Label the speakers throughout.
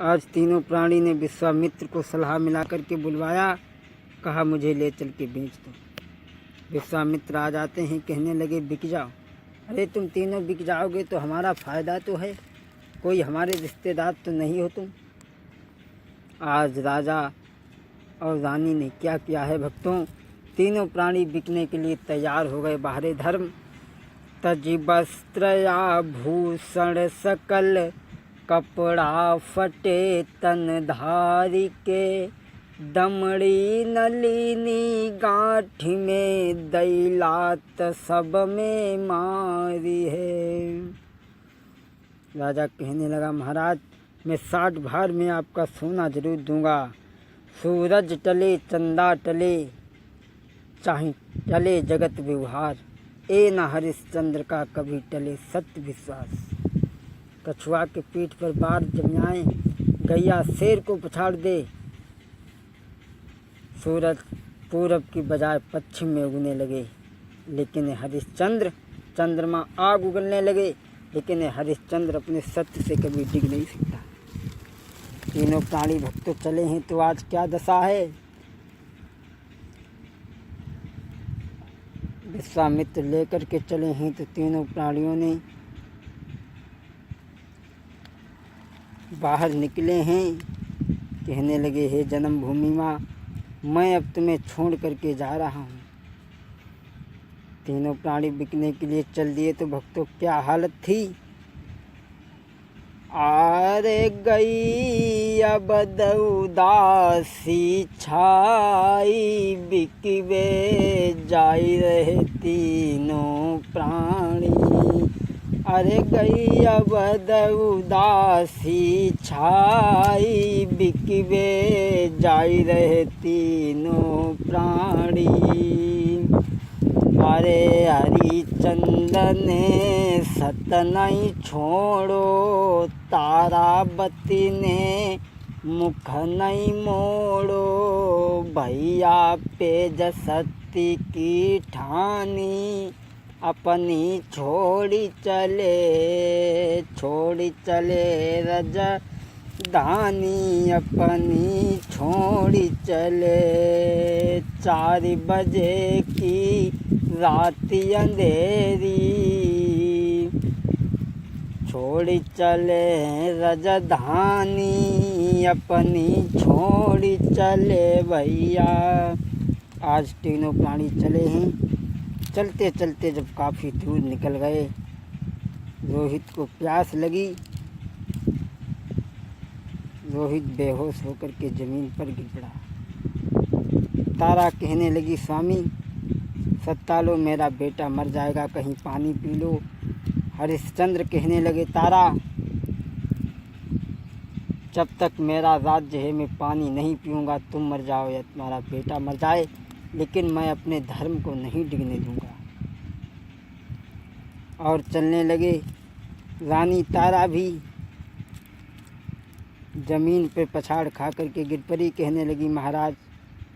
Speaker 1: आज तीनों प्राणी ने विश्वामित्र को सलाह मिला करके बुलवाया, कहा मुझे ले चल के बेच दो। विश्वामित्र आ जाते हैं, कहने लगे बिक जाओ। अरे तुम तीनों बिक जाओगे तो हमारा फ़ायदा तो है, कोई हमारे रिश्तेदार तो नहीं हो तुम। आज राजा और रानी ने क्या किया है भक्तों, तीनों प्राणी बिकने के लिए तैयार हो गए। बाहरे धर्म तज वस्त्रया भूषण सकल, कपड़ा फटे तन धारी के, दमड़ी नलिनी गांठी में, दैलात सब में मारी है। राजा कहने लगा, महाराज मैं 60 भार में आपका सोना जरूर दूंगा। सूरज टले चंदा टले, चाहे टले जगत व्यवहार, ए न हरिश्चंद्र का कभी टले सत्य विश्वास। कछुआ के पीठ पर बार जमाए, गैया शेर को पछाड़ दे। सूरज पूरब की बजाय पश्चिम में उगने लगे, लेकिन हरिश्चंद्र, चंद्रमा आग उगलने लगे, लेकिन हरिश्चंद्र अपने सत्य से कभी डिग नहीं सकता। तीनों प्राणी भक्त चले हैं तो आज क्या दशा है। विश्वामित्र लेकर के चले हैं तो तीनों प्राणियों ने बाहर निकले हैं, कहने लगे हे जन्मभूमि माँ, मैं अब तुम्हें छोड़ करके जा रहा हूँ। तीनों प्राणी बिकने के लिए चल दिए तो भक्तों क्या हालत थी। आरे गई अब उदासी छाई, बिकवे जाई रहे तीनों प्राणी। अरे गई अब उदासी छाई, बिकवे जाई रहे तीनों प्राणी। अरे हरिचंद्र ने सत नहीं छोड़ो, तारावती ने मुख नहीं मोड़ो। भैया पेज सती की ठानी, अपनी छोड़ी चले रज धानी, अपनी छोड़ी चले। 4 बजे की राती अंधेरी, छोड़ी चले रजधानी, अपनी छोड़ी चले भैया। आज तीनों प्राणी चले हैं। चलते चलते जब काफ़ी दूर निकल गए, रोहित को प्यास लगी। रोहित बेहोश होकर के ज़मीन पर गिर पड़ा। तारा कहने लगी, स्वामी सत्ता लो, मेरा बेटा मर जाएगा, कहीं पानी पी लो। हरिश्चंद्र कहने लगे, तारा जब तक मेरा राज्य है मैं पानी नहीं पीऊँगा, तुम मर जाओ या तुम्हारा बेटा मर जाए, लेकिन मैं अपने धर्म को नहीं डिगने दूँगा। और चलने लगे। रानी तारा भी ज़मीन पर पछाड़ खा करके गिर पड़ी। कहने लगी, महाराज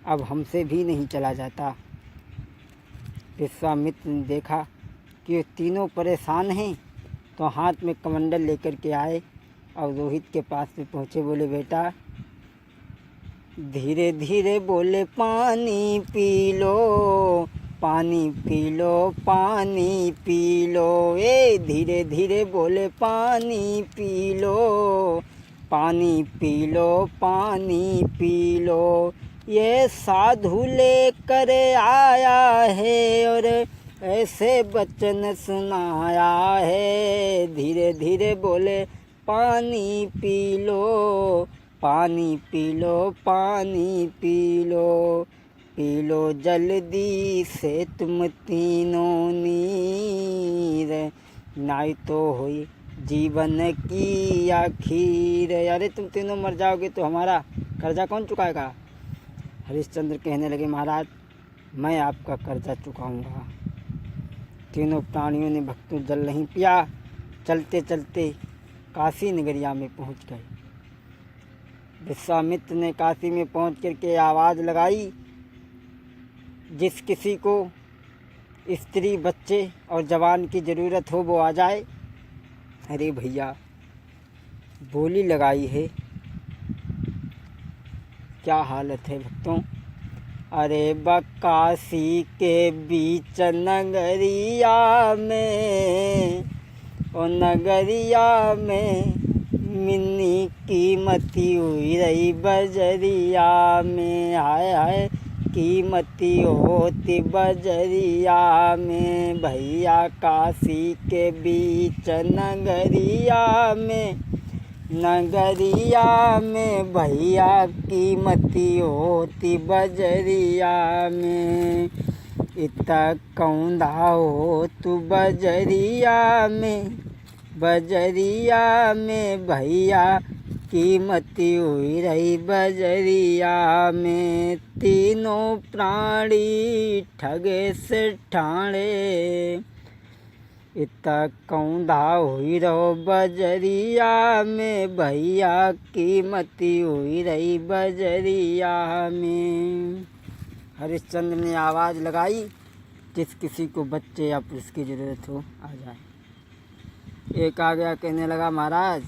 Speaker 1: अब हमसे भी नहीं चला जाता। विश्वामित्र ने देखा कि तीनों परेशान हैं, तो हाथ में कमंडल लेकर के आए और रोहित के पास में पहुँचे। बोले, बेटा धीरे धीरे बोले, पानी पी लो, पानी पी लो, पानी पी लो। ए धीरे धीरे बोले, पानी पी लो, पानी पी लो, पानी पी लो। ये साधु लेकर आया है और ऐसे वचन सुनाया है। धीरे धीरे बोले, पानी पी लो, पानी पी लो, पानी पी लो। पी लो जल्दी से तुम तीनों नीर, नहीं तो हुई जीवन की आखिर। अरे तुम तीनों मर जाओगे तो हमारा कर्जा कौन चुकाएगा। हरिश्चंद्र कहने लगे, महाराज मैं आपका कर्जा चुकाऊंगा। तीनों प्राणियों ने भक्तों जल नहीं पिया। चलते चलते काशी नगरिया में पहुंच गए। विश्वामित्र ने काशी में पहुंच करके आवाज़ लगाई, जिस किसी को स्त्री, बच्चे और जवान की ज़रूरत हो वो आ जाए। अरे भैया बोली लगाई है क्या हालत है भक्तों। अरे बकासी के बीच नगरिया में, ओ नगरिया में मिन्नी कीमती हुई रही बजरिया में। हाय हाय कीमती होती बजरिया में। भैया काशी के बीच नगरिया में, नगरिया में भैया कीमती होती बजरिया में। इतना कौंधा हो तू बजरिया में, बजरिया में भैया कीमती हुई रही बजरिया में। तीनों प्राणी ठगे से ठाणे, इतना कौंधा हुई रहो बजरिया में भैया कीमती हुई रही बजरिया में। हरिश्चंद्र ने आवाज़ लगाई, जिस किसी को बच्चे या पुरुष की ज़रूरत हो आ जाए। एक आ गया, कहने लगा महाराज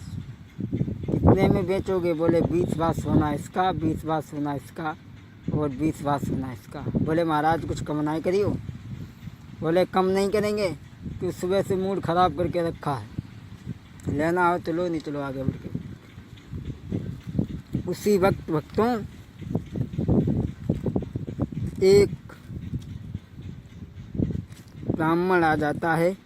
Speaker 1: कितने में बेचोगे? बोले 20 बार सोना इसका, 20 बार सोना इसका और 20 बार सोना इसका। बोले महाराज कुछ कम नहीं करियो? बोले कम नहीं करेंगे कि सुबह से मूड ख़राब करके रखा है, लेना हो तो लो, नहीं चलो आगे बढ़ के। उसी वक्त भक्तों एक ब्राह्मण आ जाता है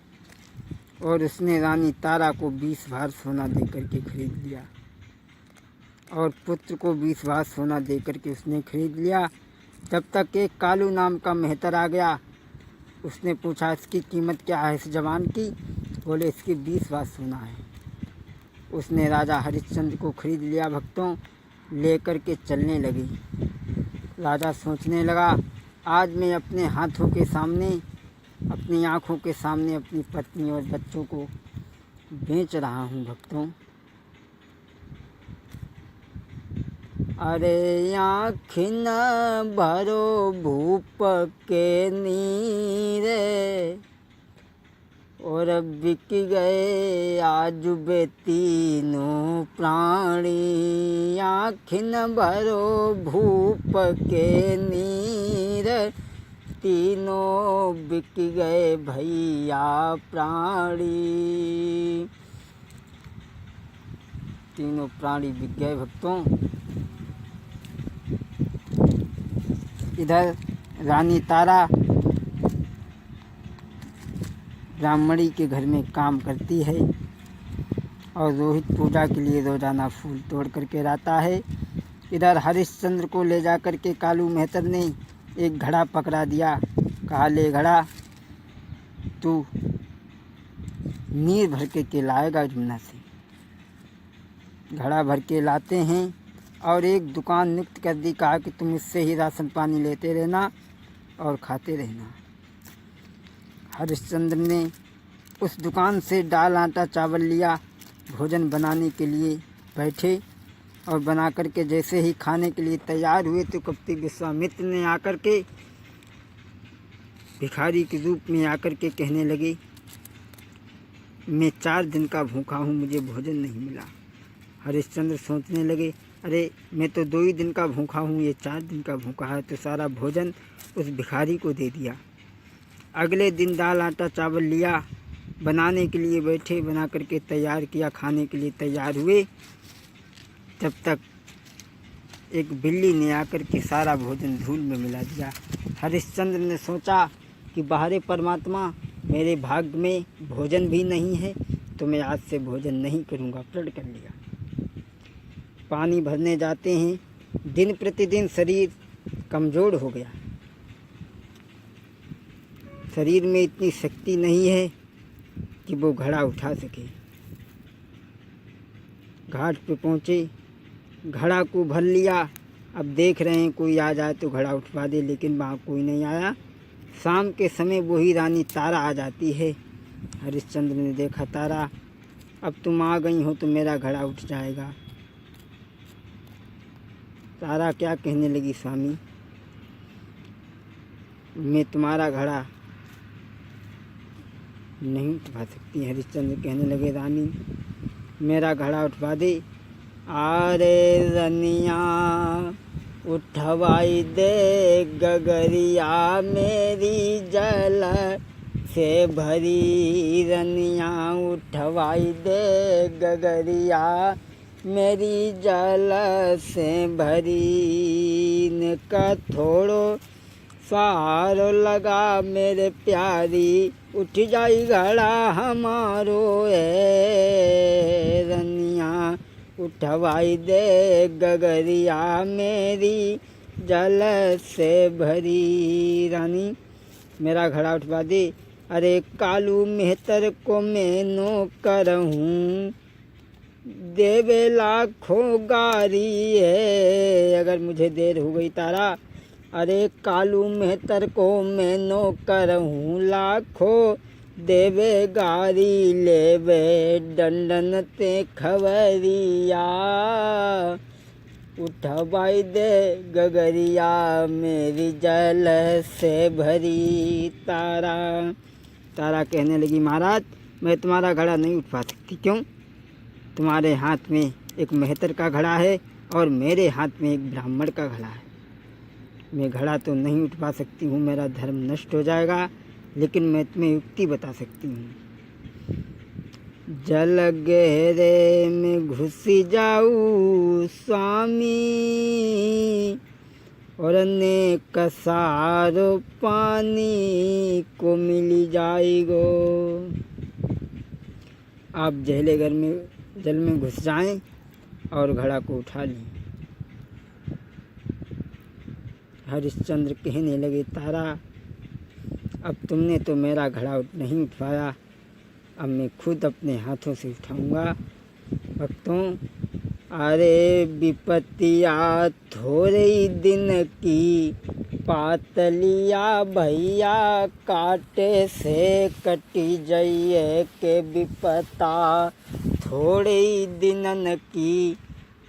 Speaker 1: और उसने रानी तारा को 20 भार सोना दे करके खरीद लिया और पुत्र को 20 भार सोना दे करके उसने खरीद लिया। तब तक एक कालू नाम का मेहतर आ गया। उसने पूछा इसकी कीमत क्या है इस जवान की? बोले इसकी 20 भार सोना है। उसने राजा हरिश्चंद्र को खरीद लिया भक्तों, ले कर के चलने लगी। राजा सोचने लगा आज मैं अपने हाथों के सामने, अपनी आँखों के सामने अपनी पत्नी और बच्चों को बेच रहा हूँ भक्तों। अरे आँखिन भरो भूप के नीरे, और बिक गए आज बे तीनों प्राणी। आँखिन भरो भूप के नीर, तीनों बिक गए भैया प्राणी। तीनों प्राणी बिक गए भक्तों। इधर रानी तारा ब्राह्मणी के घर में काम करती है और रोहित पूजा के लिए रोजाना फूल तोड़ करके लाता है। इधर हरिश्चंद्र को ले जा कर के कालू मेहतर ने एक घड़ा पकड़ा दिया। कहा ले घड़ा, तू नीर भर के लाएगा जमुना से। घड़ा भर के लाते हैं और एक दुकान नियुक्त कर दी। कहा कि तुम इससे ही राशन पानी लेते रहना और खाते रहना। हरिश्चंद्र ने उस दुकान से दाल आटा चावल लिया, भोजन बनाने के लिए बैठे और बना कर के जैसे ही खाने के लिए तैयार हुए तो कपटी विश्वामित्र ने आकर के भिखारी के रूप में आकर के कहने लगे मैं 4 दिन का भूखा हूँ, मुझे भोजन नहीं मिला। हरिश्चंद्र सोचने लगे अरे मैं तो 2 ही दिन का भूखा हूँ, ये 4 दिन का भूखा है। तो सारा भोजन उस भिखारी को दे दिया। अगले दिन दाल आटा चावल लिया, बनाने के लिए बैठे, बना करके तैयार किया, खाने के लिए तैयार हुए। तब तक एक बिल्ली ने आकर के सारा भोजन धूल में मिला दिया। हरिश्चंद्र ने सोचा कि बाहरे परमात्मा, मेरे भाग्य में भोजन भी नहीं है तो मैं आज से भोजन नहीं करूँगा। प्रण कर लिया। पानी भरने जाते हैं, दिन प्रतिदिन शरीर कमज़ोर हो गया। शरीर में इतनी शक्ति नहीं है कि वो घड़ा उठा सके। घाट पे पहुँचे, घड़ा को भर लिया। अब देख रहे हैं कोई आ जाए तो घड़ा उठवा दे, लेकिन वहाँ कोई नहीं आया। शाम के समय वही रानी तारा आ जाती है। हरिश्चंद्र ने देखा तारा अब तुम आ गई हो तो मेरा घड़ा उठ जाएगा। तारा क्या कहने लगी, स्वामी मैं तुम्हारा घड़ा नहीं उठवा सकती। हरिश्चंद्र कहने लगे रानी मेरा घड़ा उठवा दे। अरे रनिया उठवाई दे गगरिया मेरी जल से भरी रनिया, उठवाई दे गगरिया मेरी जल से भरी। ने का थोड़ो सहारो लगा मेरे प्यारी, उठ जाई घड़ा हमारो रनिया, उठवाई दे गगरिया मेरी जल से भरी। रानी मेरा घड़ा उठवा दे। अरे कालू मेहतर को मैं नौकर हूँ, देवे लाखों गारी है अगर मुझे देर हो गई तारा। अरे कालू मेहतर को मैं नौकर हूँ, लाखों देवे गारी लेवे डंडन ते खबरिया, उठवाई दे गगरिया मेरी जल से भरी। तारा तारा कहने लगी, महाराज मैं तुम्हारा घड़ा नहीं उठवा सकती। क्यों? तुम्हारे हाथ में एक मेहतर का घड़ा है और मेरे हाथ में एक ब्राह्मण का घड़ा है। मैं घड़ा तो नहीं उठवा सकती हूँ, मेरा धर्म नष्ट हो जाएगा, लेकिन मैं तुम्हें युक्ति बता सकती हूँ। जल गहरे में घुस जाऊँ स्वामी, और ने कसारो पानी को मिली जाएगो। आप जहले घर में जल में घुस जाएं और घड़ा को उठा लें। हरिश्चंद्र कहने लगे, तारा अब तुमने तो मेरा घड़ा नहीं उठवाया, अब मैं खुद अपने हाथों से उठाऊंगा। भक्तों, अरे विपत्तिया थोड़े ही दिन की, पातलिया भैया काटे से कटी जाइए के विपता थोड़े ही दिनन की,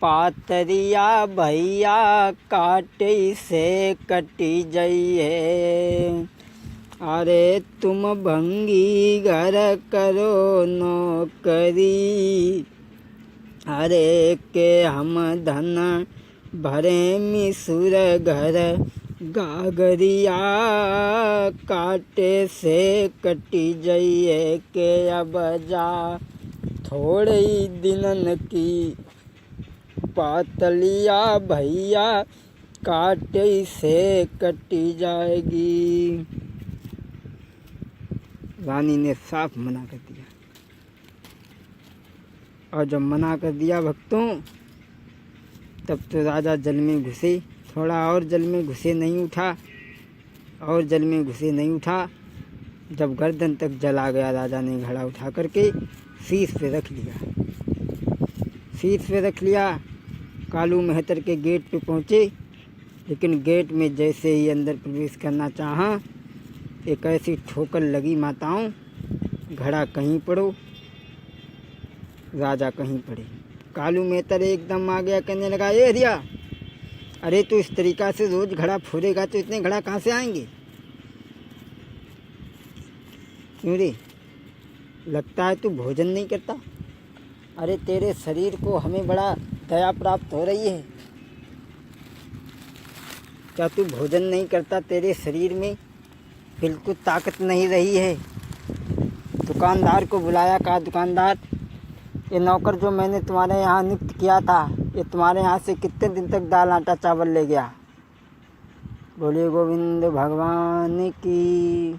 Speaker 1: पातरिया भैया काटे से कटी जाइए। अरे तुम भंगी घर करो नौकरी, अरे के हम धन भरे मिसुर घर, गागरिया काटे से कटी जाइए के अब जा थोड़े ही दिनन की, पातलिया भैया काटे से कटी जाएगी। रानी ने साफ मना कर दिया, और जब मना कर दिया भक्तों, तब तो राजा जल में घुसे। थोड़ा और जल में घुसे नहीं उठा, और जल में घुसे नहीं उठा। जब गर्दन तक जल आ गया, राजा ने घड़ा उठा करके शीश पे रख लिया। शीश पे रख लिया, कालू मेहतर के गेट पे पहुँचे, लेकिन गेट में जैसे ही अंदर प्रवेश करना चाहा, एक ऐसी ठोकर लगी, माताओं घड़ा कहीं पड़ो, राजा कहीं पड़े। कालू मेहतर एकदम आ गया, कहने लगा, ए हरिया, अरे तू इस तरीक़ा से रोज़ घड़ा फोड़ेगा तो इतने घड़ा कहाँ से आएंगे? क्यों रे, लगता है तू भोजन नहीं करता? अरे तेरे शरीर को हमें बड़ा दया प्राप्त हो रही है, क्या तू भोजन नहीं करता? तेरे शरीर में बिल्कुल ताकत नहीं रही है। दुकानदार को बुलाया, कहा, दुकानदार, ये नौकर जो मैंने तुम्हारे यहाँ नियुक्त किया था, ये तुम्हारे यहाँ से कितने दिन तक दाल आटा चावल ले गया? बोले गोविंद भगवान की।